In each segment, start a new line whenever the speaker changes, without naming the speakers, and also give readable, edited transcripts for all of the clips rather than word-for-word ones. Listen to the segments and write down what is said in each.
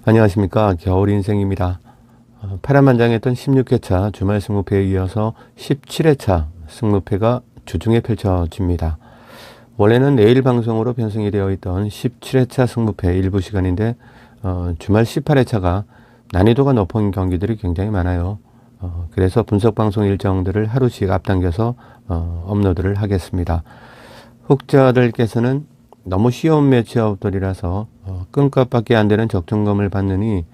안녕하십니까. 겨울인생입니다. 파란만장했던 16회차 주말 승무패에 이어서 17회차 승무패가 주중에 펼쳐집니다. 원래는 내일 방송으로 편성이 되어 있던 17회차 승무패 일부 시간인데 주말 18회차가 난이도가 높은 경기들이 굉장히 많아요. 그래서 분석방송 일정들을 하루씩 앞당겨서 업로드를 하겠습니다. 혹자들께서는 너무 쉬운 매치업들이라서 끈값밖에 안 되는 적중금을 받느니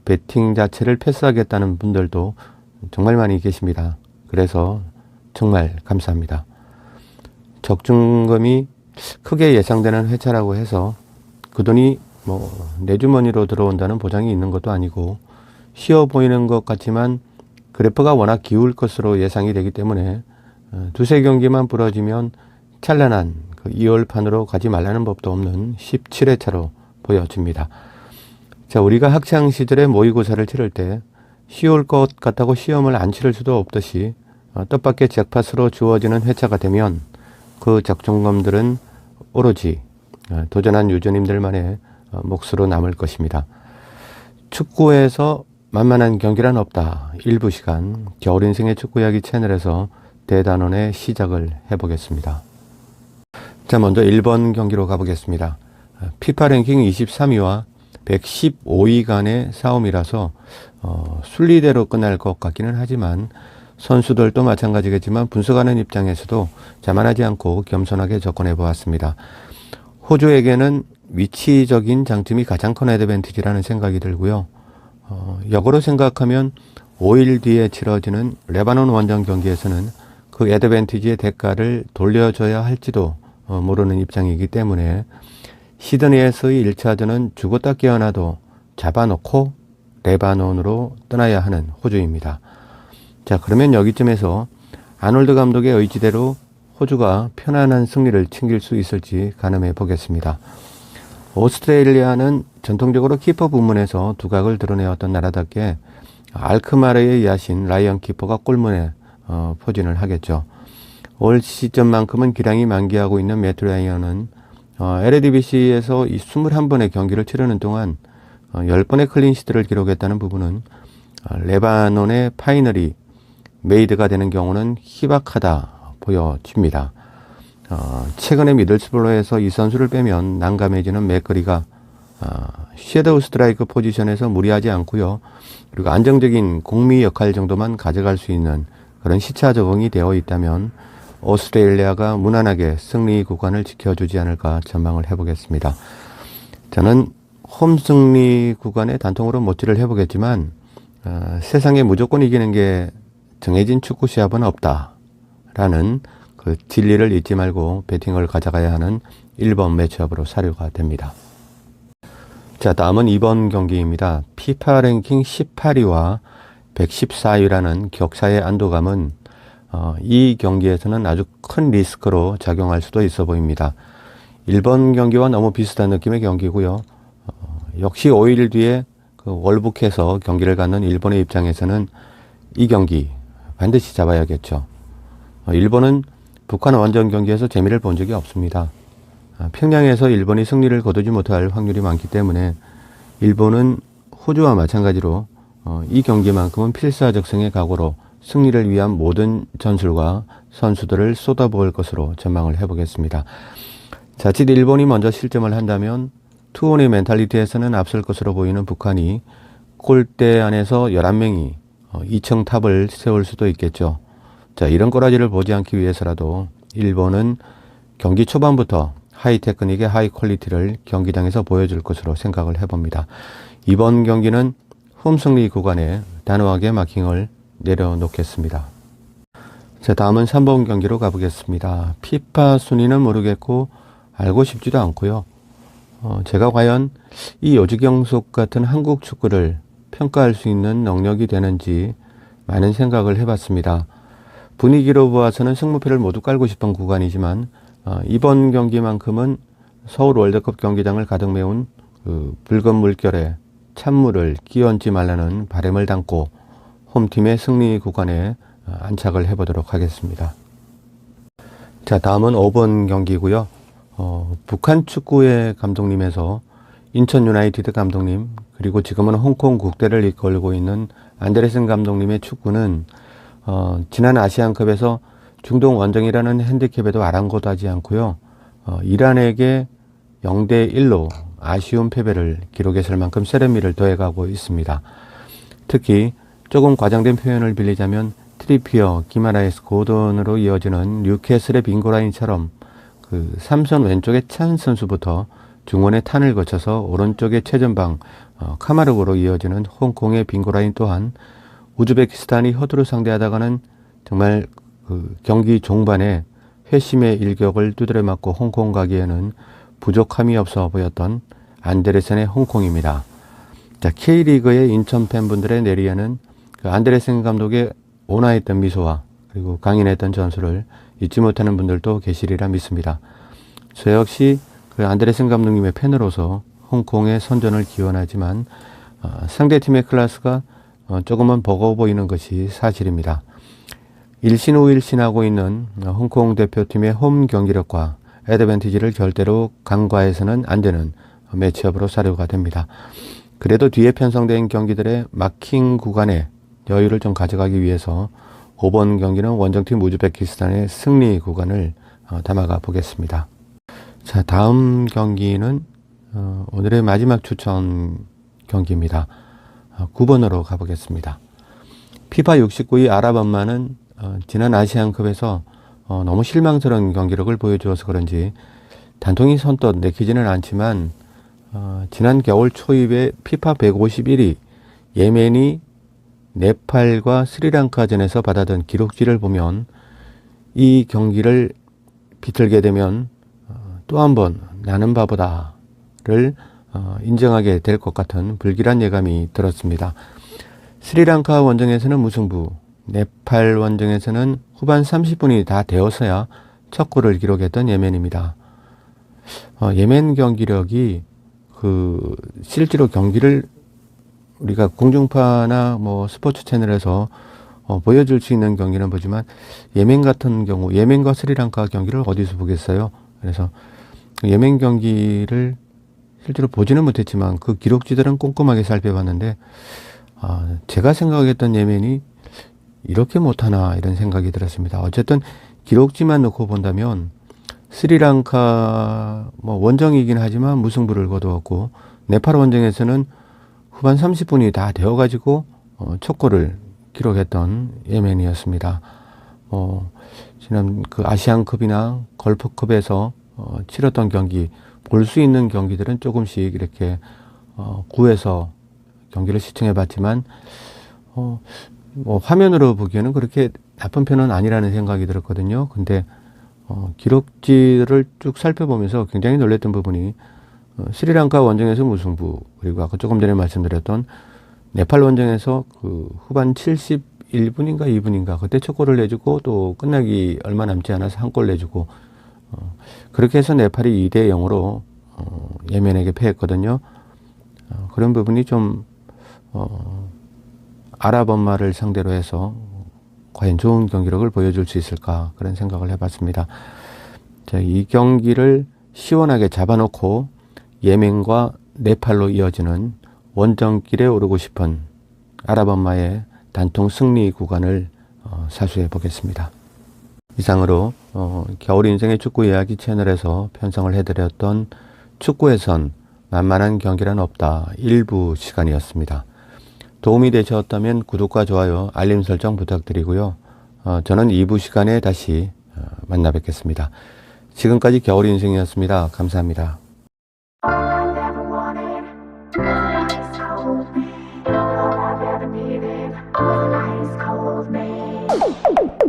배팅 자체를 패스하겠다는 분들도 정말 많이 계십니다. 그래서 정말 감사합니다. 적중금이 크게 예상되는 회차라고 해서 그 돈이 내 주머니로 들어온다는 보장이 있는 것도 아니고, 쉬워 보이는 것 같지만 그래프가 워낙 기울 것으로 예상이 되기 때문에 두세 경기만 부러지면 찬란한 2월판으로 가지 말라는 법도 없는 17회차로 보여집니다. 자, 우리가 학창 시절에 모의고사를 치를 때 쉬울 것 같다고 시험을 안 치를 수도 없듯이 뜻밖의 잭팟으로 주어지는 회차가 되면 그 적중금들은 오로지 도전한 유저님들만의 몫으로 남을 것입니다. 축구에서 만만한 경기란 없다. 일부 시간 겨울인생의 축구이야기 채널에서 대단원의 시작을 해보겠습니다. 자, 먼저 1번 경기로 가보겠습니다. 피파 랭킹 23위와 115위 간의 싸움이라서 순리대로 끝날 것 같기는 하지만, 선수들도 마찬가지겠지만 분석하는 입장에서도 자만하지 않고 겸손하게 접근해 보았습니다. 호주에게는 위치적인 장점이 가장 큰 어드밴티지라는 생각이 들고요. 역으로 생각하면 5일 뒤에 치러지는 레바논 원정 경기에서는 그 어드밴티지의 대가를 돌려줘야 할지도 모르는 입장이기 때문에 시드니에서의 1차전은 죽었다 깨어나도 잡아놓고 레바논으로 떠나야 하는 호주입니다. 자, 그러면 여기쯤에서 아놀드 감독의 의지대로 호주가 편안한 승리를 챙길 수 있을지 가늠해 보겠습니다. 오스트레일리아는 전통적으로 키퍼 부문에서 두각을 드러내었던 나라답게 알크마르의 야신 라이언 키퍼가 골문에 포진을 하겠죠. 올 시점만큼은 기량이 만개하고 있는 매트 라이언은 LADBC에서 이 21번의 경기를 치르는 동안 10번의 클린시트를 기록했다는 부분은 레바논의 파이널이 메이드가 되는 경우는 희박하다 보여집니다. 최근에 미들스브로에서 이 선수를 빼면 난감해지는 맥거리가 섀도우 스트라이크 포지션에서 무리하지 않고요. 그리고 안정적인 공미 역할 정도만 가져갈 수 있는 그런 시차 적응이 되어 있다면 오스트레일리아가 무난하게 승리 구간을 지켜주지 않을까 전망을 해보겠습니다. 저는 홈 승리 구간에 단통으로 못질을 해보겠지만 세상에 무조건 이기는 게 정해진 축구 시합은 없다라는 그 진리를 잊지 말고 배팅을 가져가야 하는 1번 매치업으로 사료가 됩니다. 자, 다음은 2번 경기입니다. 피파 랭킹 18위와 114위라는 격차의 안도감은 이 경기에서는 아주 큰 리스크로 작용할 수도 있어 보입니다. 1번 경기와 너무 비슷한 느낌의 경기고요. 역시 5일 뒤에 월북해서 경기를 갖는 일본의 입장에서는 이 경기 반드시 잡아야겠죠. 일본은 북한 원정 경기에서 재미를 본 적이 없습니다. 평양에서 일본이 승리를 거두지 못할 확률이 많기 때문에 일본은 호주와 마찬가지로 이 경기만큼은 필사적성의 각오로 승리를 위한 모든 전술과 선수들을 쏟아부을 것으로 전망을 해보겠습니다. 자칫 일본이 먼저 실점을 한다면 투혼의 멘탈리티에서는 앞설 것으로 보이는 북한이 골대 안에서 11명이 2층 탑을 세울 수도 있겠죠. 자, 이런 꼬라지를 보지 않기 위해서라도 일본은 경기 초반부터 하이 테크닉의 하이 퀄리티를 경기장에서 보여줄 것으로 생각을 해봅니다. 이번 경기는 홈 승리 구간에 단호하게 마킹을 내려놓겠습니다. 자, 다음은 3번 경기로 가보겠습니다. 피파 순위는 모르겠고 알고 싶지도 않고요. 제가 과연 이 요지경속 같은 한국 축구를 평가할 수 있는 능력이 되는지 많은 생각을 해봤습니다. 분위기로 보아서는 승무패를 모두 깔고 싶은 구간이지만 이번 경기만큼은 서울 월드컵 경기장을 가득 메운 붉은 물결에 찬물을 끼얹지 말라는 바람을 담고 홈팀의 승리 구간에 안착을 해보도록 하겠습니다. 자, 다음은 5번 경기고요. 북한 축구의 감독님에서 인천 유나이티드 감독님, 그리고 지금은 홍콩 국대를 이끌고 있는 안데르슨 감독님의 축구는 지난 아시안컵에서 중동 원정이라는 핸디캡에도 아랑곳하지 않고요. 이란에게 0대1로 아쉬운 패배를 기록했을 만큼 세레미를 더해가고 있습니다. 특히 조금 과장된 표현을 빌리자면 트리피어, 기마라이스, 고던으로 이어지는 뉴캐슬의 빙고라인처럼 그 삼선 왼쪽에 찬 선수부터 중원의 탄을 거쳐서 오른쪽의 최전방 카마르고로 이어지는 홍콩의 빙고라인 또한 우즈베키스탄이 허드로 상대하다가는 정말 그 경기 종반에 회심의 일격을 두드려 맞고 홍콩 가기에는 부족함이 없어 보였던 안데르센의 홍콩입니다. 자, K리그의 인천 팬분들의 내리에는 그 안데르센 감독의 온화했던 미소와 그리고 강인했던 전술을 잊지 못하는 분들도 계시리라 믿습니다. 저 역시 그 안데르센 감독님의 팬으로서 홍콩의 선전을 기원하지만 상대팀의 클래스가 조금은 버거워 보이는 것이 사실입니다. 일신후일신하고 있는 홍콩 대표팀의 홈 경기력과 애드밴티지를 절대로 간과해서는 안 되는 매치업으로 사료가 됩니다. 그래도 뒤에 편성된 경기들의 마킹 구간에 여유를 좀 가져가기 위해서 5번 경기는 원정팀 우즈베키스탄의 승리 구간을 담아가 보겠습니다. 자, 다음 경기는 오늘의 마지막 추천 경기입니다. 9번으로 가보겠습니다. 피파 69위 아랍엄마는 지난 아시안컵에서 너무 실망스러운 경기력을 보여주어서 그런지 단통이 선뜻 내키지는 않지만 지난 겨울 초입에 피파 151위 예멘이 네팔과 스리랑카전에서 받아든 기록지를 보면 이 경기를 비틀게 되면 또 한 번 나는 바보다를 인정하게 될 것 같은 불길한 예감이 들었습니다. 스리랑카 원정에서는 무승부, 네팔 원정에서는 후반 30분이 다 되어서야 첫 골을 기록했던 예멘입니다. 예멘 경기력이 실제로 경기를 우리가 공중파나 뭐 스포츠 채널에서 보여줄 수 있는 경기는 보지만 예멘 같은 경우, 예멘과 스리랑카 경기를 어디서 보겠어요? 그래서 예멘 경기를 실제로 보지는 못했지만 그 기록지들은 꼼꼼하게 살펴봤는데 제가 생각했던 예멘이 이렇게 못하나 이런 생각이 들었습니다. 어쨌든 기록지만 놓고 본다면 스리랑카 원정이긴 하지만 무승부를 거두었고 네팔 원정에서는 후반 30분이 다 되어가지고 첫 골을 기록했던 예멘이었습니다. 지난 그 아시안컵이나 걸프컵에서 치렀던 경기, 볼 수 있는 경기들은 조금씩 이렇게 구해서 경기를 시청해 봤지만 화면으로 보기에는 그렇게 나쁜 편은 아니라는 생각이 들었거든요. 근데 기록지를 쭉 살펴보면서 굉장히 놀랐던 부분이 스리랑카 원정에서 무승부, 그리고 아까 조금 전에 말씀드렸던 네팔 원정에서 그 후반 71분인가 2분인가 그때 첫 골을 내주고 또 끝나기 얼마 남지 않아서 한 골 내주고 그렇게 해서 네팔이 2대 0으로 예멘에게 패했거든요. 그런 부분이 좀 아랍엄마를 상대로 해서 과연 좋은 경기력을 보여줄 수 있을까 그런 생각을 해봤습니다. 자, 이 경기를 시원하게 잡아놓고 예멘과 네팔로 이어지는 원정길에 오르고 싶은 아랍엄마의 단통 승리 구간을 사수해 보겠습니다. 이상으로 겨울 인생의 축구 이야기 채널에서 편성을 해드렸던 축구에선 만만한 경기란 없다 일부 시간이었습니다. 도움이 되셨다면 구독과 좋아요, 알림 설정 부탁드리고요. 저는 2부 시간에 다시 만나 뵙겠습니다. 지금까지 겨울 인생이었습니다. 감사합니다.
All I've ever wanted was an ice cold man. All I've ever needed was an ice cold man.